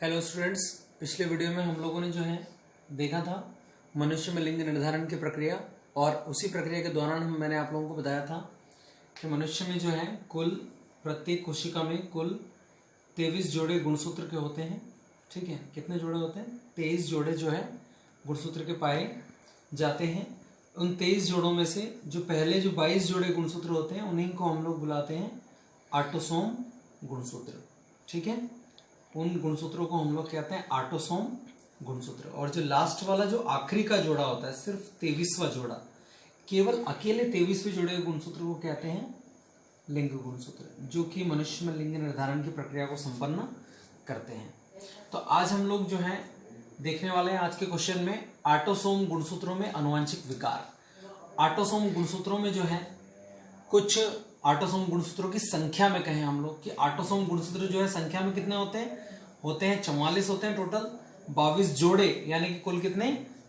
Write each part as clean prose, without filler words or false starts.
Hello students, पिछले video में हम लोगों ने जो है देखा था मनुष्य में लिंग निर्धारण की प्रक्रिया। और उसी प्रक्रिया के दौरान मैंने आप लोगों को बताया था कि मनुष्य में जो है कुल प्रत्येक कोशिका में कुल 23 जोड़े गुणसूत्र के होते हैं। ठीक है, कितने जोड़े होते हैं? 23 जोड़े जो है गुणसूत्र के पाए जाते हैं। उन 23 जोड़ों में से जो पहले जो 22 जोड़े गुणसूत्र होते हैं उन्हीं को हम लोग बुलाते हैं ऑटोसोम गुणसूत्र। ठीक है, उन गुणसूत्रों को हम लोग कहते हैं ऑटोसोम गुणसूत्र। और जो लास्ट वाला जो आखिरी का जोड़ा होता है, सिर्फ 23वां जोड़ा, केवल अकेले 23वें जोड़े गुणसूत्र को कहते हैं लिंग गुणसूत्र, जो कि मनुष्य में लिंग निर्धारण की प्रक्रिया को संपन्न करते हैं। तो आज हम लोग जो है देखने वाले हैं आज के क्वेश्चन में ऑटोसोम गुणसूत्रों में आनुवंशिक विकार। ऑटोसोम गुणसूत्रों में जो है कुछ ऑटोसोम गुणसूत्रों की संख्या में कहें हम लोग कि ऑटोसोम गुणसूत्र जो है संख्या में कितने होते हैं? 44 होते हैं टोटल। 22 जोड़े यानी कि कुल कितने?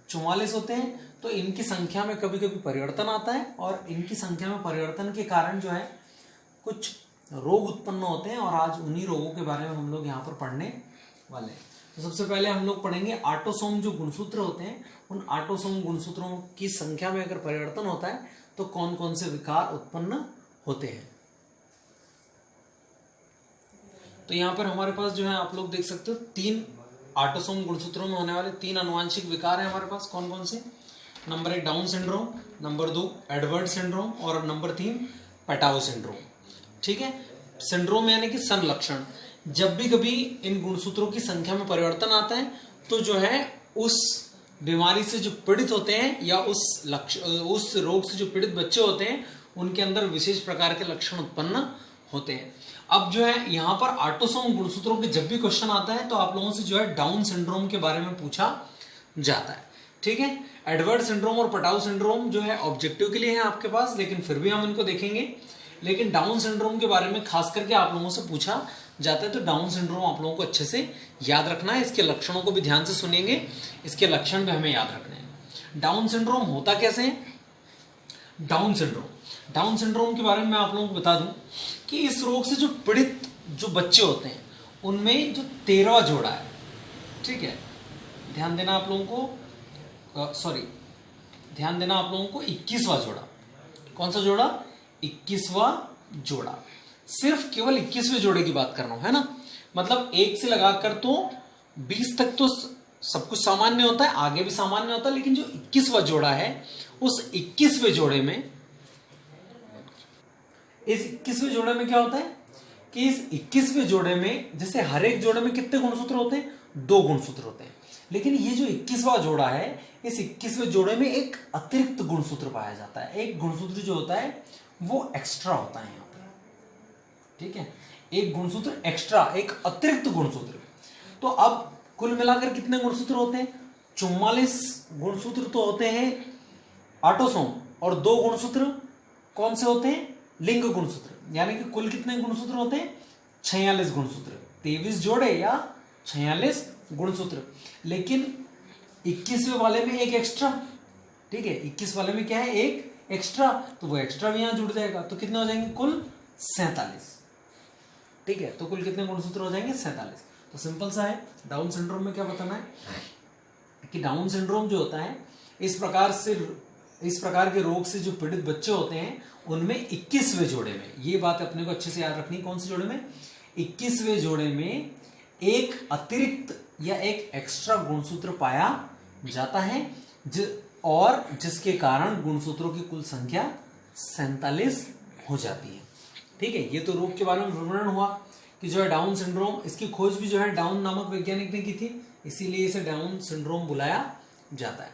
44 होते हैं। तो इनकी संख्या में कभी कभी परिवर्तन आता है और इनकी संख्या में परिवर्तन के कारण जो है कुछ रोग उत्पन्न होते हैं, और आज उन्हीं रोगों के बारे में हम लोग यहाँ पर पढ़ने वाले हैं। तो सबसे पहले हम लोग पढ़ेंगे ऑटोसोम जो गुणसूत्र होते हैं, उन ऑटोसोम गुणसूत्रों की संख्या में अगर परिवर्तन होता है तो कौन कौन से विकार उत्पन्न होते हैं। तो यहां पर हमारे पास जो है आप लोग देख सकते हो 3 ऑटोसोम गुणसूत्रों में होने वाले 3 आनुवंशिक विकार हैं हमारे पास। कौन कौन से? Number 1 down syndrome, number 2 Edward syndrome और नंबर 3 पेटाओ सिंड्रोम। ठीक है, सिंड्रोम यानी कि संलक्षण। जब भी कभी इन गुणसूत्रों की संख्या में परिवर्तन आता है तो जो है उस बीमारी से जो पीड़ित होते हैं या उस रोग से जो पीड़ित बच्चे होते हैं उनके अंदर विशेष प्रकार के लक्षण उत्पन्न होते हैं। अब जो है यहाँ पर ऑटोसोम गुणसूत्रों के जब भी क्वेश्चन आता है तो आप लोगों से जो है डाउन सिंड्रोम के बारे में पूछा जाता है। ठीक है, एडवर्ड सिंड्रोम और पेटाओ सिंड्रोम जो है ऑब्जेक्टिव के लिए है आपके पास, लेकिन फिर भी हम इनको देखेंगे। लेकिन डाउन सिंड्रोम के बारे में खास करके आप लोगों से पूछा जाता है, तो डाउन सिंड्रोम आप लोगों को अच्छे से याद रखना है। इसके लक्षणों को भी ध्यान से सुनेंगे, इसके लक्षण भी हमें याद रखने हैं। डाउन सिंड्रोम होता कैसे है? डाउन सिंड्रोम के बारे में मैं आप लोगों को बता दूं कि इस रोग से जो पीड़ित जो बच्चे होते हैं उनमें जो 13वां जोड़ा है, ठीक है, ध्यान देना आप लोगों को, ध्यान देना आप लोगों को 21वां जोड़ा। कौन सा जोड़ा? 21वां जोड़ा। सिर्फ केवल 21वें जोड़े की बात कर रहा हूं, है ना। मतलब 1 से लगाकर तो 20 तक तो सब कुछ सामान्य होता है, आगे भी सामान्य होता है, लेकिन जो 21वां जोड़ा है उस 21वें जोड़े में, इस 21वें जोड़े में क्या होता है कि इस 21वें जोड़े में जैसे हर एक जोड़े में कितने गुणसूत्र होते हैं? 2 गुणसूत्र होते हैं। लेकिन ये जो 21वां जोड़ा है, इस 21वें जोड़े में एक अतिरिक्त गुणसूत्र पाया जाता है। एक गुणसूत्र जो होता है वो एक्स्ट्रा होता है यहाँ पर। ठीक है, एक गुणसूत्र एक्स्ट्रा, एक अतिरिक्त गुणसूत्र। तो अब कुल मिलाकर कितने गुणसूत्र होते हैं? 44 गुणसूत्र तो होते हैं ऑटोसोम, और 2 गुणसूत्र कौन से होते हैं? लिंग गुणसूत्र। यानी कि कुल कितने गुणसूत्र होते हैं? 46 गुणसूत्र। 23 जोड़े या 46 गुणसूत्र। लेकिन 21वें वाले में एक एक्स्ट्रा। ठीक है, 21 वाले में क्या है? एक एक्स्ट्रा, तो वो एक्स्ट्रा भी यहां जुड़ जाएगा, तो कितने हो जाएंगे? कुल 47। ठीक है, तो कुल कितने गुणसूत्र हो जाएंगे? 47। तो सिंपल सा है। डाउन सिंड्रोम में क्या बताना है कि डाउन सिंड्रोम जो होता है, इस प्रकार के रोग से जो पीड़ित बच्चे होते हैं उनमें 21वें जोड़े में, ये बात अपने को अच्छे से याद रखनी। कौन से जोड़े में? 21वें जोड़े में एक अतिरिक्त या एक एक्स्ट्रा गुणसूत्र पाया जाता है, और जिसके कारण गुणसूत्रों की कुल संख्या 47 हो जाती है। ठीक है, ये तो रोग के बारे में विवरण हुआ कि जो है डाउन सिंड्रोम, इसकी खोज भी जो है डाउन नामक वैज्ञानिक ने की थी, इसीलिए इसे डाउन सिंड्रोम बुलाया जाता है।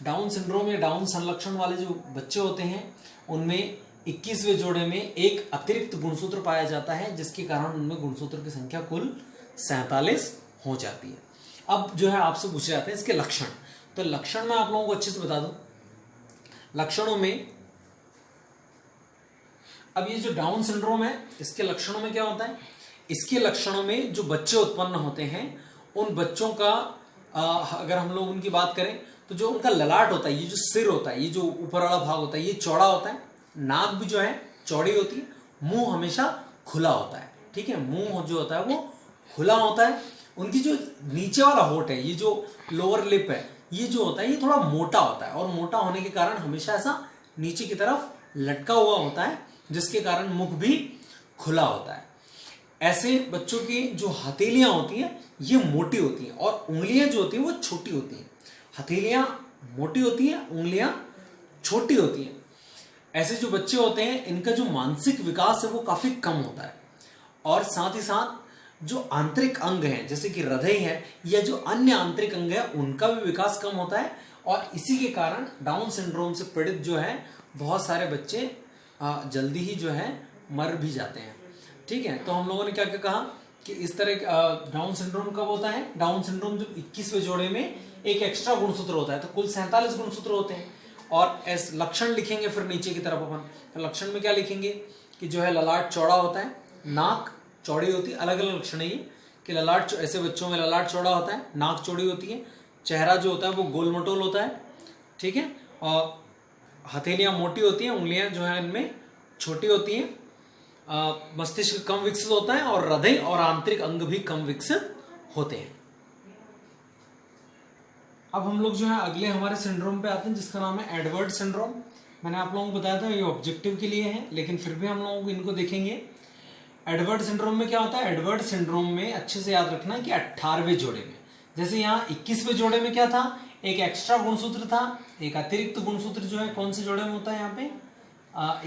डाउन सिंड्रोम या डाउन संलक्षण वाले जो बच्चे होते हैं उनमें 21वें जोड़े में एक अतिरिक्त गुणसूत्र पाया जाता है, जिसके कारण उनमें गुणसूत्र की संख्या कुल 47 हो जाती है। अब जो है आपसे पूछे जाते हैं इसके लक्षण। तो लक्षण मैं आप लोगों को अच्छे से बता दूं। लक्षणों में, अब ये जो डाउन सिंड्रोम है इसके लक्षणों में क्या होता है? इसके लक्षणों में जो बच्चे उत्पन्न होते हैं उन बच्चों का अगर हम लोग उनकी बात करें तो जो उनका ललाट होता है, ये जो सिर होता है, ये जो ऊपर वाला भाग होता है, ये चौड़ा होता है। नाक भी जो है चौड़ी होती है। मुंह हमेशा खुला होता है। ठीक है, मुंह जो होता है वो खुला होता है। उनकी जो नीचे वाला होठ है, ये जो लोअर लिप है, ये जो होता है ये थोड़ा मोटा होता है, और मोटा होने के कारण हमेशा ऐसा नीचे की तरफ लटका हुआ होता है, जिसके कारण मुख भी खुला होता है। ऐसे बच्चों की जो हथेलियां होती हैं ये मोटी होती हैं, और उंगलियां जो होती हैं वो छोटी होती हैं। हथेलियां मोटी होती हैं, उंगलियां छोटी होती हैं। ऐसे जो बच्चे होते हैं इनका जो मानसिक विकास है वो काफी कम होता है, और साथ ही साथ जो आंतरिक अंग हैं जैसे कि हृदय है या जो अन्य आंतरिक अंग है उनका भी विकास कम होता है, और इसी के कारण डाउन सिंड्रोम से पीड़ित जो है बहुत सारे बच्चे जल्दी ही जो है मर भी जाते हैं। ठीक है, तो हम लोगों ने क्या क्या कहा कि इस तरह डाउन सिंड्रोम कब होता है? डाउन सिंड्रोम जब 21वें जोड़े में एक एक्स्ट्रा गुणसूत्र होता है, तो कुल 47 गुणसूत्र होते हैं। और लक्षण लिखेंगे फिर नीचे की तरफ अपन, तो लक्षण में क्या लिखेंगे कि जो है ललाट चौड़ा होता है, नाक चौड़ी होती है। अलग अलग लक्षण है ये कि ललाट, ऐसे बच्चों में ललाट चौड़ा होता है, नाक चौड़ी होती है, चेहरा जो होता है वो गोल मटोल होता है। ठीक है, और हथेलियां मोटी होती हैं, उंगलियां जो है इनमें छोटी होती हैं, मस्तिष्क कम विकसित होता है, और हृदय और आंतरिक अंग भी कम विकसित होते हैं। अब हम लोग जो है अगले हमारे सिंड्रोम पे आते हैं जिसका नाम है एडवर्ड सिंड्रोम। मैंने आप लोगों को बताया था ये ऑब्जेक्टिव के लिए है, लेकिन फिर भी हम लोगों को इनको देखेंगे। एडवर्ड सिंड्रोम में क्या होता है? एडवर्ड सिंड्रोम में अच्छे से याद रखना है कि 18वें जोड़े में, जैसे यहाँ 21वें जोड़े में क्या था, एक एक्स्ट्रा गुणसूत्र था, एक अतिरिक्त गुणसूत्र जो है कौन से जोड़े में होता है? यहाँ पे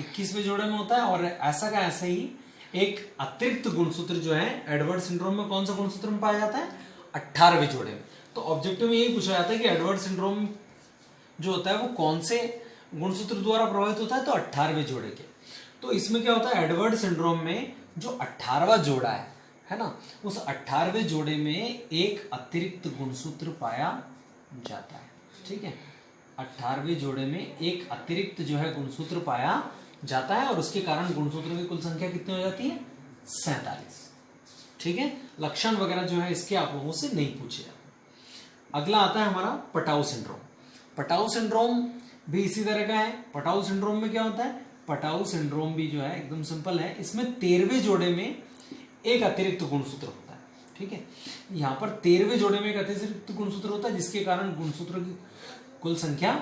21वें जोड़े में होता है, और ऐसा का ऐसा ही एक अतिरिक्त गुणसूत्र जो है एडवर्ड सिंड्रोम में कौन सा गुणसूत्र में पाया जाता है? 18वें जोड़े में। तो ऑब्जेक्टिव में यही पूछा जाता है कि एडवर्ड सिंड्रोम जो होता है वो कौन से गुणसूत्र द्वारा प्रभावित होता है? तो 18वें जोड़े के। तो इसमें क्या होता है, एडवर्ड सिंड्रोम में जो 18वां जोड़ा है ना, उस 18वें जोड़े में एक अतिरिक्त गुणसूत्र पाया जाता है। ठीक है, 18वें जोड़े में एक अतिरिक्त जो है गुणसूत्र पाया जाता है, और उसके कारण गुणसूत्रों की कुल संख्या कितनी हो जाती है? 47। ठीक है, लक्षण वगैरह जो है इसके आप लोगों से नहीं पूछे जाते। अगला आता है हमारा पटाऊ सिंड्रोम। पटाऊ सिंड्रोम भी इसी तरह का है। पटाऊ सिंड्रोम में क्या होता है? पटाऊ सिंड्रोम भी जो है एकदम सिंपल है, इसमें 13वें जोड़े में एक अतिरिक्त गुणसूत्र होता है। ठीक है, यहाँ पर 13वें जोड़े में एक अतिरिक्त गुणसूत्र होता है, जिसके कारण गुणसूत्रों की कुल संख्या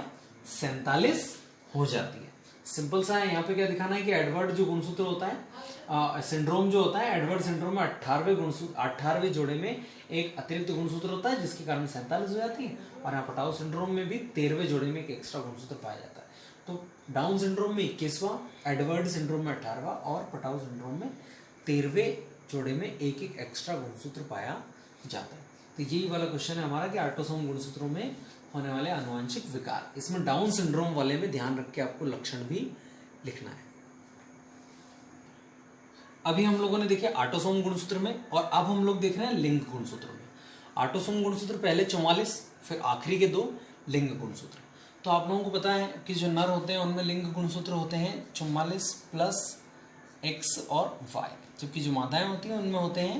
47 हो जाती है। सिंपल सा है, यहाँ पे क्या दिखाना है कि एडवर्ड जो गुणसूत्र होता है, सिंड्रोम जो होता है, एडवर्ड सिंड्रोम में 18वें जोड़े में एक अतिरिक्त गुणसूत्र होता है, जिसके कारण 47 हो जाती है। और यहाँ पटाऊ सिंड्रोम में भी 13वें जोड़े में एक एक्स्ट्रा गुणसूत्र पाया जाता है। तो डाउन सिंड्रोम में 21वां, एडवर्ड सिंड्रोम में 18वां, और पटाऊ सिंड्रोम में 13वें जोड़े में एक एक एक्स्ट्रा गुणसूत्र पाया जाता है। तो यही वाला क्वेश्चन है हमारा कि ऑटोसोम गुणसूत्रों में होने वाले आनुवंशिक विकार। इसमें डाउन सिंड्रोम वाले में ध्यान रख के आपको लक्षण भी लिखना है। अभी हम लोगों ने देखे ऑटोसोम गुणसूत्र में, और अब हम लोग देख रहे हैं लिंग गुणसूत्र में। ऑटोसोम गुणसूत्र पहले 44, फिर आखिरी के 2 लिंग गुणसूत्र। तो आप लोगों को पता है कि जो नर होते हैं उनमें लिंग गुणसूत्र होते हैं 44 प्लस X और Y, जबकि जो मादाएं होती हैं उनमें होते हैं,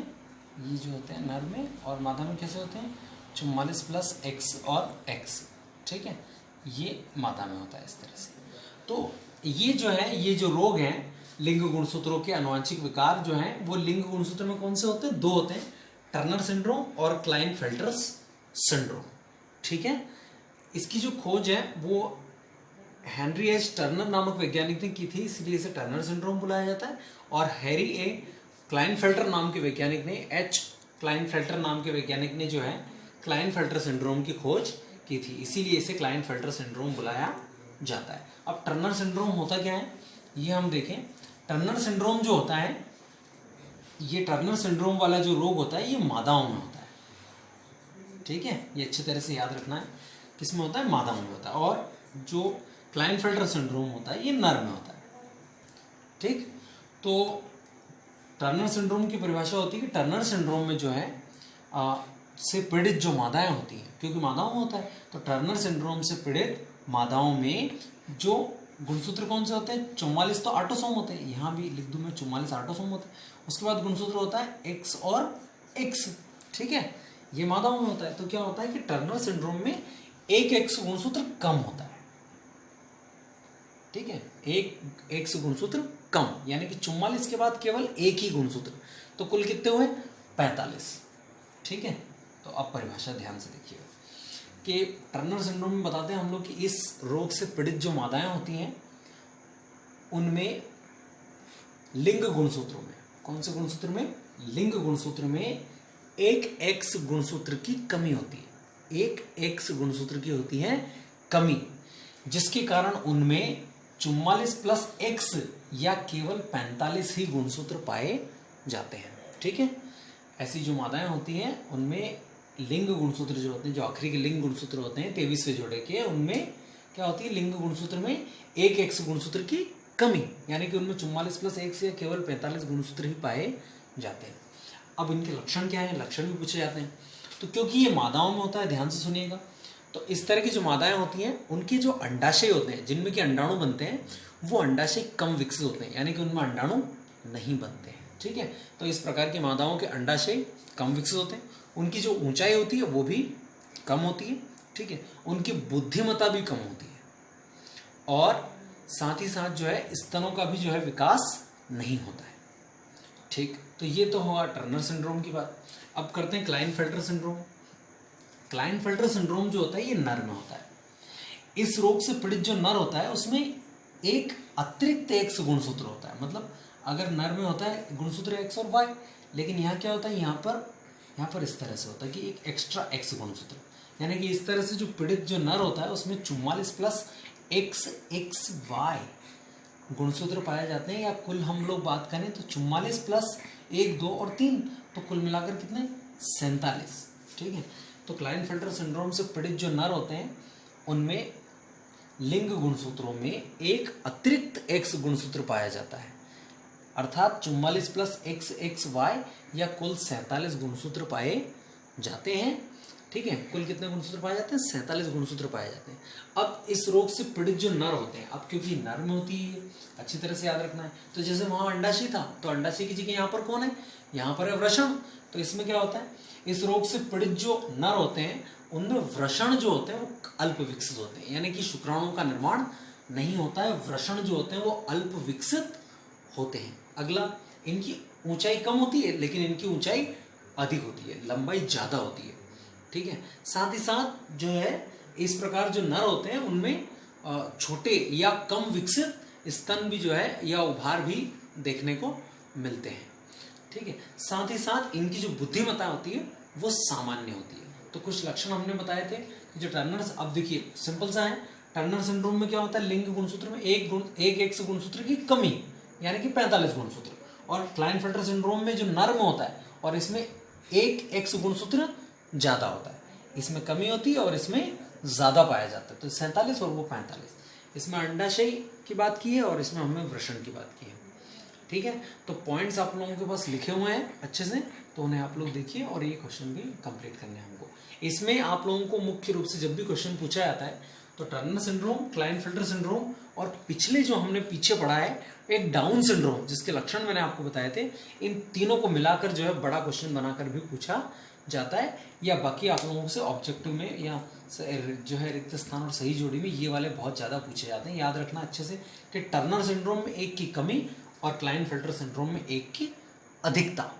ये जो होते हैं नर में, और मादा में कैसे होते हैं? 44 प्लस X और X। ठीक है, ये मादा में होता है इस तरह से। तो ये जो है, ये जो रोग हैं लिंग गुणसूत्रों के आनुवंशिक विकार जो हैं, वो लिंग गुणसूत्र में कौन से होते हैं? 2 होते हैं, टर्नर सिंड्रोम और क्लाइनफेल्टर सिंड्रोम। ठीक है, इसकी जो खोज है वो हेनरी एच टर्नर नामक वैज्ञानिक ने की थी, इसलिए इसे टर्नर सिंड्रोम बुलाया जाता है। और हैरी ए क्लाइनफेल्टर नाम के वैज्ञानिक ने, एच क्लाइनफेल्टर नाम के वैज्ञानिक ने जो है क्लाइनफेल्टर सिंड्रोम की खोज की थी, इसीलिए इसे क्लाइनफेल्टर सिंड्रोम बुलाया जाता है। अब टर्नर सिंड्रोम होता क्या है ये हम देखें। टर्नर सिंड्रोम जो होता है, ये टर्नर सिंड्रोम वाला जो रोग होता है ये मादाओं में होता है। ठीक है, ये अच्छी तरह से याद रखना है, किसमें होता है? मादाओं में होता है। और जो क्लाइनफेल्टर सिंड्रोम होता है ये नर में होता है। ठीक, तो टर्नर सिंड्रोम की परिभाषा होती है कि टर्नर सिंड्रोम में जो है से पीड़ित जो मादाएं होती हैं, क्योंकि मादाओं में होता है, तो टर्नर सिंड्रोम से पीड़ित मादाओं में जो गुणसूत्र कौन से होते हैं? 44 तो ऑटोसोम होते हैं, यहाँ भी लिख दूं मैं 44 ऑटोसोम होते हैं। उसके बाद गुणसूत्र होता है X और X। ठीक है, ये मादाओं में होता है। तो क्या होता है कि टर्नर सिंड्रोम में एक X गुणसूत्र कम होता है। ठीक है, एक X गुणसूत्र कम, यानी कि 44 के बाद केवल एक ही गुणसूत्र, तो कुल कितने हुए? 45। ठीक है, तो अब परिभाषा ध्यान से देखिएगा कि टर्नर सिंड्रोम में बताते हैं हम लोग कि इस रोग से पीड़ित जो मादाएं होती हैं उनमें लिंग गुणसूत्रों में, कौन से गुणसूत्र में, लिंग गुणसूत्र में एक एक्स गुणसूत्र की कमी होती है, एक एक्स गुणसूत्र की होती है कमी, जिसके कारण उनमें 44 प्लस एक्स या केवल 45 ही गुणसूत्र पाए जाते हैं। ठीक है, ऐसी जो मादाएं होती हैं उनमें लिंग गुणसूत्र जो होते हैं, जो आखिरी के लिंग गुणसूत्र होते हैं 23वें जोड़े के, उनमें क्या होती है, लिंग गुणसूत्र में एक एक्स गुणसूत्र की कमी, यानी कि उनमें 44 प्लस एक्स या केवल 45 गुणसूत्र ही पाए जाते हैं। अब इनके लक्षण क्या है, लक्षण भी पूछे जाते हैं। तो क्योंकि ये मादाओं में होता है, ध्यान से सुनिएगा, तो इस तरह की जो मादाएं होती हैं उनके जो अंडाशय होते हैं जिनमें कि अंडाणु बनते हैं वो अंडाशय कम विकसित होते हैं, यानी कि उनमें अंडाणु नहीं बनते हैं। ठीक है, तो इस प्रकार की मादाओं के अंडाशय कम विकसित होते हैं, उनकी जो ऊंचाई होती है वो भी कम होती है। ठीक है, उनकी बुद्धिमत्ता भी कम होती है और साथ ही साथ जो है स्तनों का भी जो है विकास नहीं होता है। ठीक, तो ये तो हुआ टर्नर सिंड्रोम की बात। अब करते हैं क्लाइनफेल्टर सिंड्रोम। क्लाइनफेल्टर सिंड्रोम जो होता है ये नर में होता है। इस रोग से पीड़ित जो नर होता है उसमें एक अतिरिक्त एक्स गुणसूत्र होता है, मतलब अगर नर में होता है गुणसूत्र एक्स और वाई, लेकिन यहाँ क्या होता है, यहाँ पर इस तरह से होता है कि एक एक्स्ट्रा एक्स गुणसूत्र, यानी कि इस तरह से जो पीड़ित जो नर होता है उसमें 44 प्लस एक्स एक्स वाई गुणसूत्र पाए जाते हैं, या कुल हम लोग बात करें तो 44 प्लस 1 2 और 3, तो कुल मिलाकर कितने 47। ठीक है, तो क्लाइनफेल्टर सिंड्रोम से पीड़ित जो नर होते हैं उनमें लिंग गुणसूत्रों में एक अतिरिक्त एक्स गुणसूत्र पाया जाता है, अर्थात 44 प्लस एक्स एक्स वाई या कुल 47 गुणसूत्र पाए जाते हैं। ठीक है, कुल कितने गुणसूत्र पाए जाते हैं, 47 गुणसूत्र पाए जाते हैं। अब इस रोग से पीड़ित जो नर होते हैं, अब क्योंकि नर में होती है, अच्छी तरह से याद रखना है, तो जैसे वहां अंडाशय था तो अंडाशय की जगह यहाँ पर कौन है, यहाँ पर है वृषण। तो इसमें क्या होता है, इस रोग से पीड़ित जो नर होते हैं उनमें वृषण जो होते हैं वो अल्प विकसित होते हैं, यानी कि शुक्राणु का निर्माण नहीं होता है, वृषण जो होते हैं वो अल्प विकसित होते हैं। अगला, इनकी ऊंचाई कम होती है लेकिन इनकी ऊंचाई अधिक होती है, लंबाई ज्यादा होती है। ठीक है, साथ ही साथ जो है इस प्रकार जो नर होते हैं उनमें छोटे या कम विकसित स्तन भी जो है या उभार भी देखने को मिलते हैं। ठीक है, साथ ही साथ इनकी जो बुद्धिमत्ता होती है वो सामान्य होती है। तो कुछ लक्षण हमने बताए थे कि जो टर्नर, अब देखिए सिंपल सा है, टर्नर सिंड्रोम में क्या होता है, लिंग गुणसूत्र में एक एक्स गुणसूत्र की कमी, यानी कि 45 गुणसूत्र, और क्लाइनफेल्टर सिंड्रोम में जो नर में होता है और इसमें एक एक्स गुणसूत्र ज्यादा होता है, इसमें कमी होती है और इसमें ज्यादा पाया जाता है, तो 47 और वो 45। इसमें अंडाशय की बात की है और इसमें हमने वृषण की बात की है। ठीक है, तो पॉइंट्स आप लोगों के पास लिखे हुए हैं अच्छे से, तो उन्हें आप लोग देखिए और ये क्वेश्चन भी कंप्लीट करने हैं हमको। इसमें आप लोगों को मुख्य रूप से जब भी क्वेश्चन पूछा जाता है तो टर्नर सिंड्रोम, क्लाइनफेल्टर सिंड्रोम और पिछले जो हमने पीछे पढ़ा है एक डाउन सिंड्रोम जिसके लक्षण मैंने आपको बताए थे, इन तीनों को मिलाकर जो है बड़ा क्वेश्चन बनाकर भी पूछा जाता है, या बाकी आप लोगों से ऑब्जेक्टिव में या जो है रिक्त स्थान और सही जोड़ी में ये वाले बहुत ज्यादा पूछे जाते हैं। याद रखना अच्छे से कि टर्नर सिंड्रोम में एक की कमी और क्लाइनफेल्टर सिंड्रोम में एक की अधिकता।